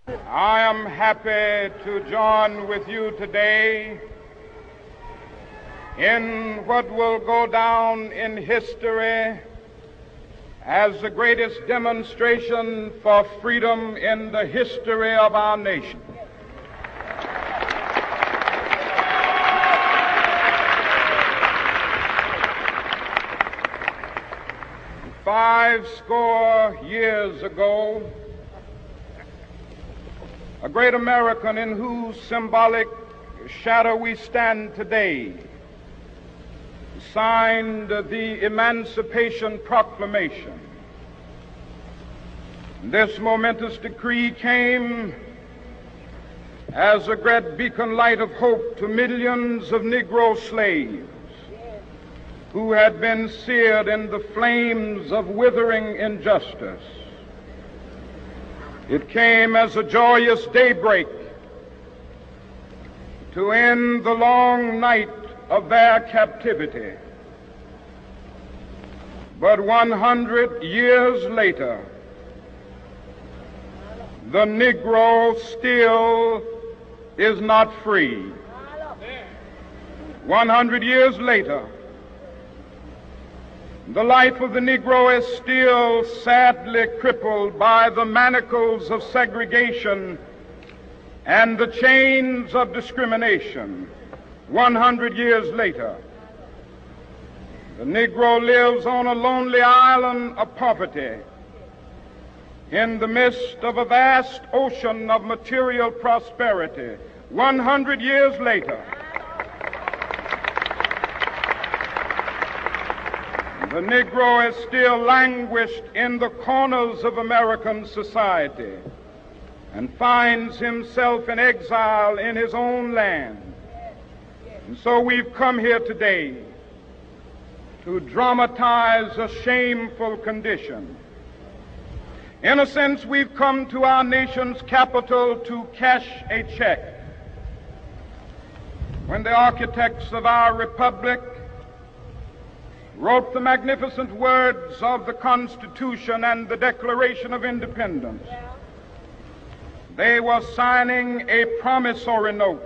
I am happy to join with you today in what will go down in history as the greatest demonstration for freedom in the history of our nation. Five score years ago, a great American in whose symbolic shadow we stand today signed the Emancipation Proclamation. This momentous decree came as a great beacon light of hope to millions of Negro slaves who had been seared in the flames of withering injustice. It came as a joyous daybreak to end the long night of their captivity. But 100 years later, the Negro still is not free. 100 years later, the life of the Negro is still sadly crippled by the manacles of segregation and the chains of discrimination. 100 years later, the Negro lives on a lonely island of poverty in the midst of a vast ocean of material prosperity. 100 years later, the Negro is still languished in the corners of American society and finds himself in exile in his own land. And so we've come here today to dramatize a shameful condition. In a sense, we've come to our nation's capital to cash a check. When the architects of our republic wrote the magnificent words of the Constitution and the Declaration of Independence, they were signing a promissory note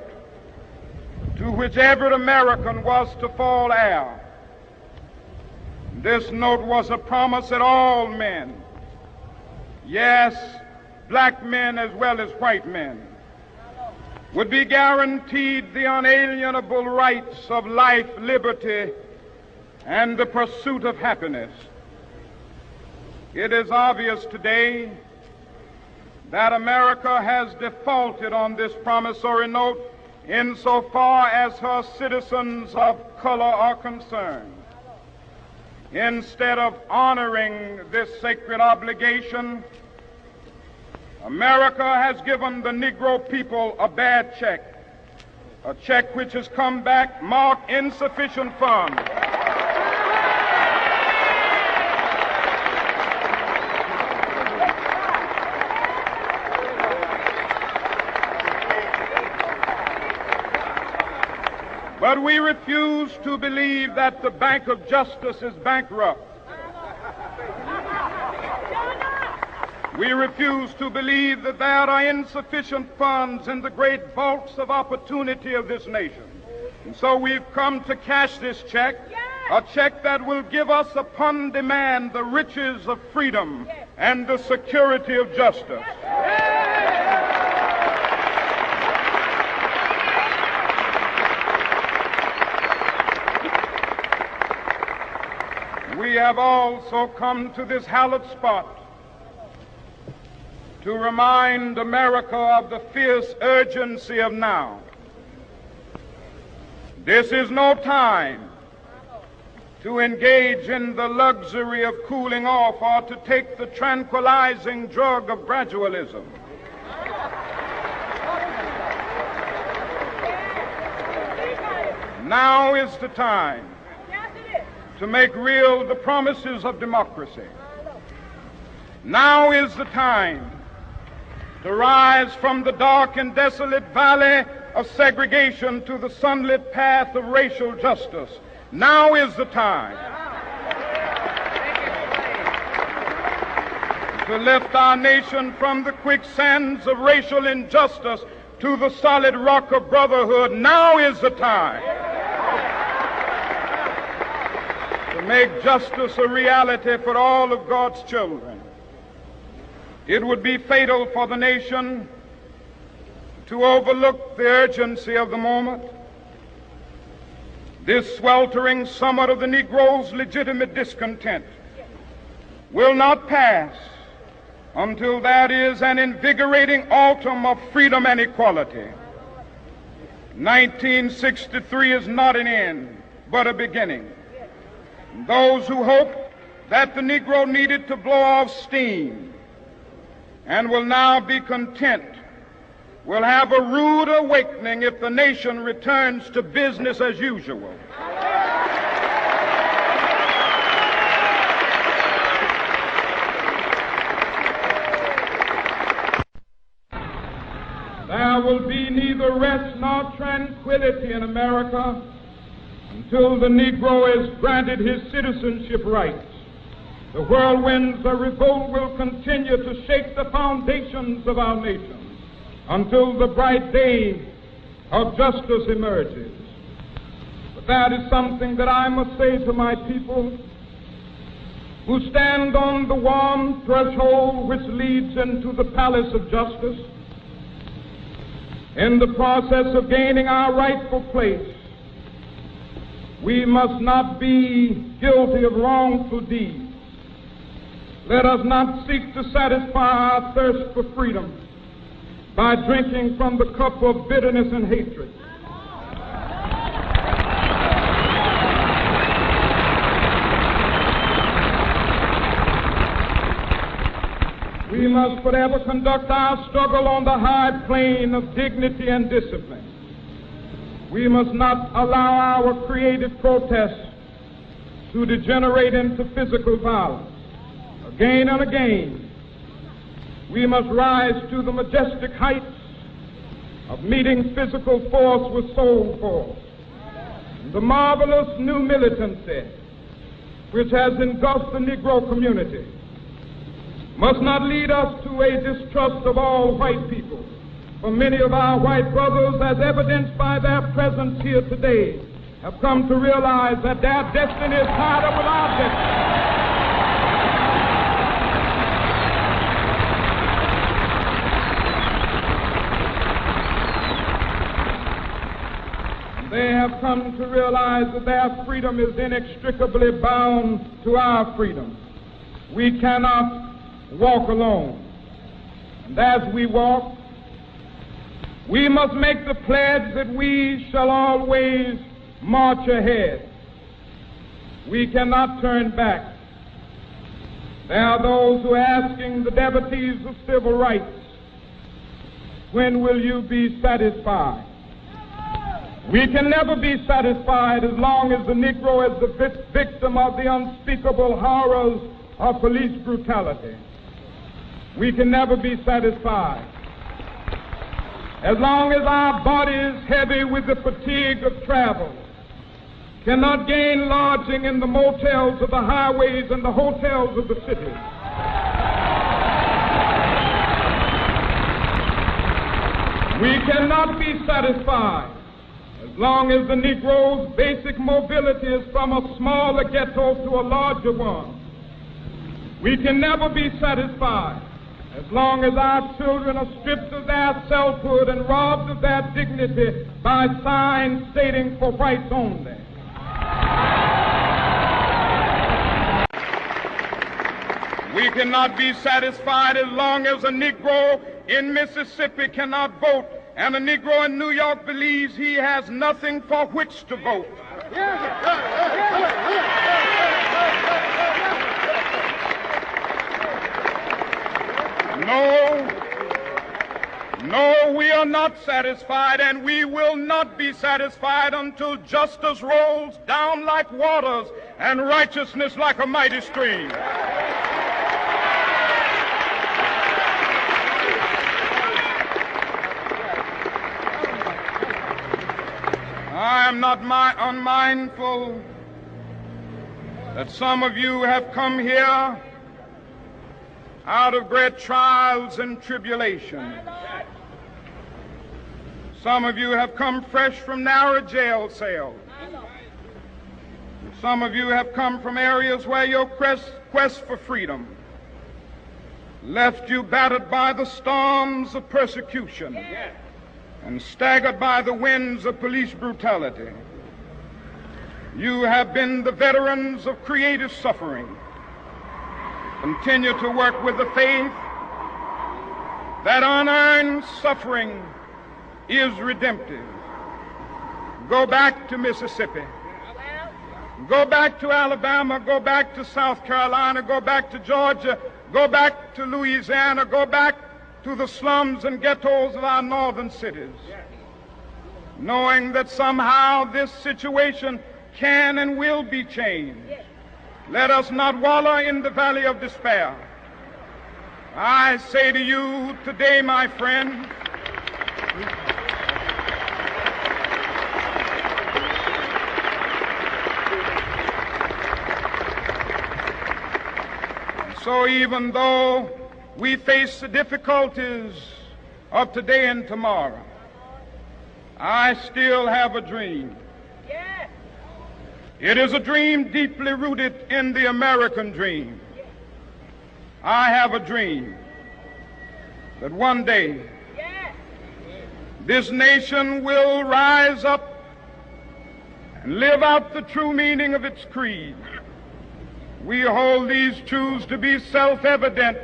to which every American was to fall heir. This note was a promise that all men, yes, black men as well as white men, would be guaranteed the unalienable rights of life, liberty, and the pursuit of happiness. It is obvious today that America has defaulted on this promissory note insofar as her citizens of color are concerned. Instead of honoring this sacred obligation, America has given the Negro people a bad check, a check which has come back marked insufficient funds. But we refuse to believe that the Bank of Justice is bankrupt. We refuse to believe that there are insufficient funds in the great vaults of opportunity of this nation. And so we've come to cash this check, a check that will give us upon demand the riches of freedom and the security of justice. We have also come to this hallowed spot to remind America of the fierce urgency of now. This is no time to engage in the luxury of cooling off or to take the tranquilizing drug of gradualism. Now is the time to make real the promises of democracy. Now is the time to rise from the dark and desolate valley of segregation to the sunlit path of racial justice. Now is the time. to lift our nation from the quicksands of racial injustice to the solid rock of brotherhood. Now is the time to make justice a reality for all of God's children. It would be fatal for the nation to overlook the urgency of the moment. This sweltering summit of the Negro's legitimate discontent will not pass until that is an invigorating autumn of freedom and equality. 1963 is not an end, but a beginning. Those who hope that the Negro needed to blow off steam and will now be content will have a rude awakening if the nation returns to business as usual. There will be neither rest nor tranquility in America until the Negro is granted his citizenship rights. The whirlwinds of revolt will continue to shake the foundations of our nation until the bright day of justice emerges. But that is something that I must say to my people who stand on the warm threshold which leads into the palace of justice. In the process of gaining our rightful place, we must not be guilty of wrongful deeds. Let us not seek to satisfy our thirst for freedom by drinking from the cup of bitterness and hatred. We must forever conduct our struggle on the high plane of dignity and discipline. We must not allow our creative protests to degenerate into physical violence. Again and again, we must rise to the majestic heights of meeting physical force with soul force. The marvelous new militancy which has engulfed the Negro community must not lead us to a distrust of all white people. For many of our white brothers, as evidenced by their presence here today, have come to realize that their destiny is tied up with our destiny. They have come to realize that their freedom is inextricably bound to our freedom. We cannot walk alone. And as we walk, we must make the pledge that we shall always march ahead. We cannot turn back. There are those who are asking the devotees of civil rights, when will you be satisfied? We can never be satisfied as long as the Negro is the victim of the unspeakable horrors of police brutality. We can never be satisfied as long as our bodies, heavy with the fatigue of travel, cannot gain lodging in the motels of the highways and the hotels of the cities. We cannot be satisfied as long as the Negro's basic mobility is from a smaller ghetto to a larger one. We can never be satisfied as long as our children are stripped of their selfhood and robbed of their dignity by signs stating for whites only. We cannot be satisfied as long as a Negro in Mississippi cannot vote and a Negro in New York believes he has nothing for which to vote. No, we are not satisfied, and we will not be satisfied until justice rolls down like waters and righteousness like a mighty stream. I am not unmindful that some of you have come here out of great trials and tribulations. Some of you have come fresh from narrow jail cells. Some of you have come from areas where your quest for freedom left you battered by the storms of persecution and staggered by the winds of police brutality. You have been the veterans of creative suffering. Continue to work with the faith that unearned suffering is redemptive. Go back to Mississippi. Go back to Alabama. Go back to South Carolina. Go back to Georgia. Go back to Louisiana. Go back to the slums and ghettos of our northern cities, knowing that somehow this situation can and will be changed. Let us not wallow in the valley of despair. I say to you today, my friend, so even though we face the difficulties of today and tomorrow, I still have a dream. It is a dream deeply rooted in the American dream. I have a dream that one day this nation will rise up and live out the true meaning of its creed. We hold these truths to be self-evident,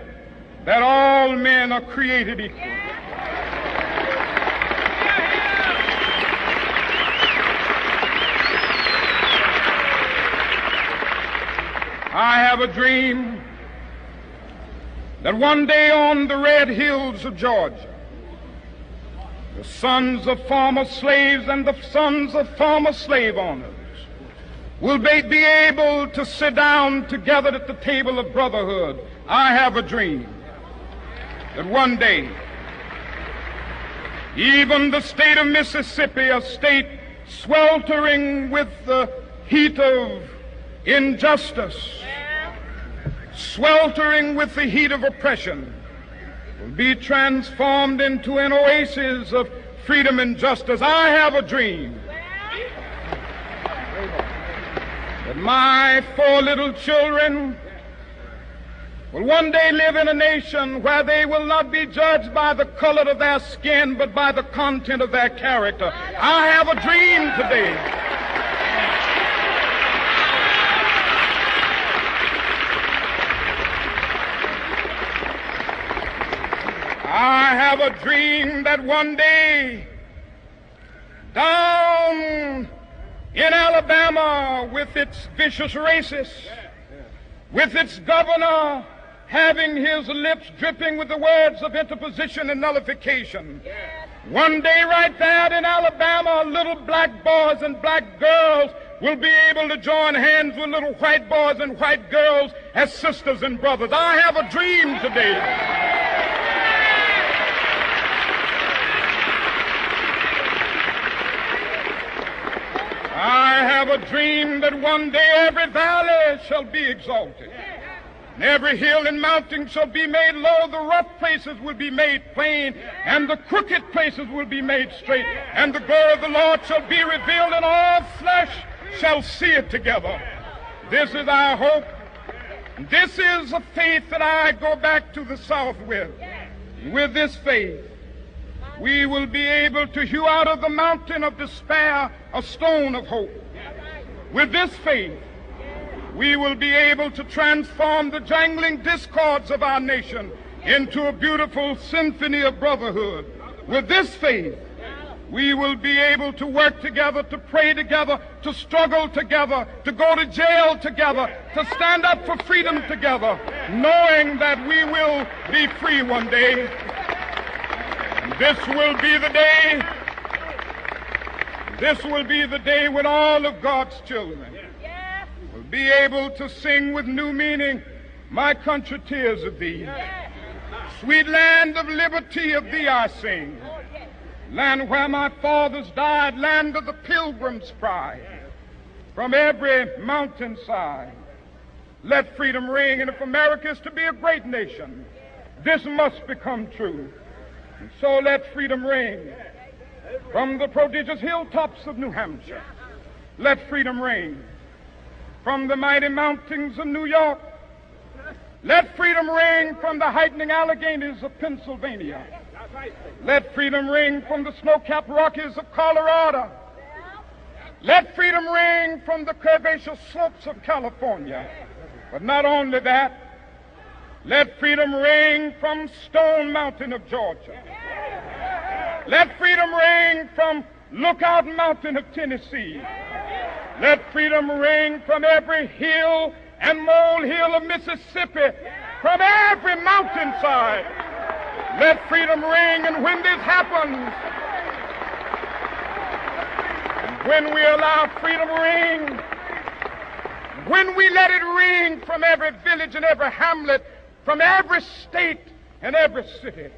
that all men are created equal. I have a dream that one day on the red hills of Georgia, the sons of former slaves and the sons of former slave owners will be able to sit down together at the table of brotherhood. I have a dream that one day even the state of Mississippi, a state sweltering with the heat of injustice, sweltering with the heat of oppression, will be transformed into an oasis of freedom and justice. I have a dream that my 4 little children will one day live in a nation where they will not be judged by the color of their skin, but by the content of their character. I have a dream today I have a dream that one day down in Alabama, with its vicious racists, with its governor having his lips dripping with the words of interposition and nullification, one day right there in Alabama, little black boys and black girls will be able to join hands with little white boys and white girls as sisters and brothers. I have a dream today I have a dream that one day every valley shall be exalted, and every hill and mountain shall be made low. The rough places will be made plain, and the crooked places will be made straight. And the glory of the Lord shall be revealed, and all flesh shall see it together. This is our hope. This is a faith that I go back to the South with. With this faith, we will be able to hew out of the mountain of despair a stone of hope. With this faith, we will be able to transform the jangling discords of our nation into a beautiful symphony of brotherhood. With this faith, we will be able to work together, to pray together, to struggle together, to go to jail together, to stand up for freedom together, knowing that we will be free one day. This will be the day. This will be the day when all of God's children will be able to sing with new meaning, "My country, tears of thee. Sweet land of liberty, of thee I sing. Land where my fathers died, land of the pilgrim's pride. From every mountainside, let freedom ring. And if America is to be a great nation, this must become true. And so let freedom ring from the prodigious hilltops of New Hampshire. Let freedom ring from the mighty mountains of New York. Let freedom ring from the heightening Alleghanies of Pennsylvania. Let freedom ring from the snow-capped Rockies of Colorado. Let freedom ring from the curvaceous slopes of California. But not only that, let freedom ring from Stone Mountain of Georgia. Let freedom ring from Lookout Mountain of Tennessee. Let freedom ring from every hill and molehill of Mississippi, from every mountainside. Let freedom ring, and when this happens, and when we allow freedom ring, when we let it ring from every village and every hamlet, from every state and every city,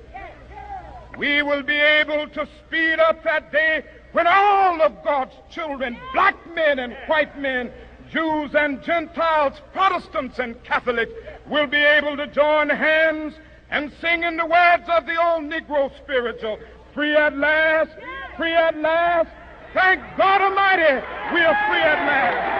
we will be able to speed up that day when all of God's children, black men and white men, Jews and Gentiles, Protestants and Catholics, will be able to join hands and sing in the words of the old Negro spiritual, free at last, free at last. Thank God Almighty, we are free at last.